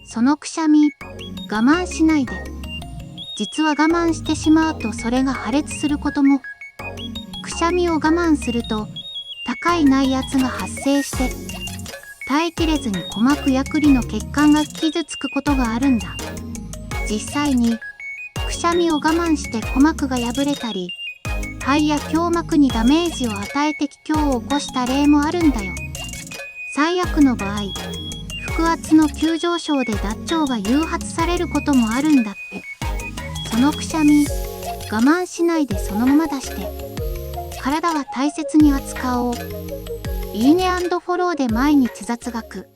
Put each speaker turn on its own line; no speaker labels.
そのくしゃみ、我慢しないで。実は我慢してしまうとそれが破裂することも。くしゃみを我慢すると高い内圧が発生して耐えきれずに鼓膜や栗の血管が傷つくことがあるんだ。実際にくしゃみを我慢して鼓膜が破れたり肺や胸膜にダメージを与えて気胸を起こした例もあるんだよ。最悪の場合、腹圧の急上昇で脱腸が誘発されることもあるんだって。そのくしゃみ、我慢しないでそのまま出して、体は大切に扱おう。いいね&フォローで毎日雑学。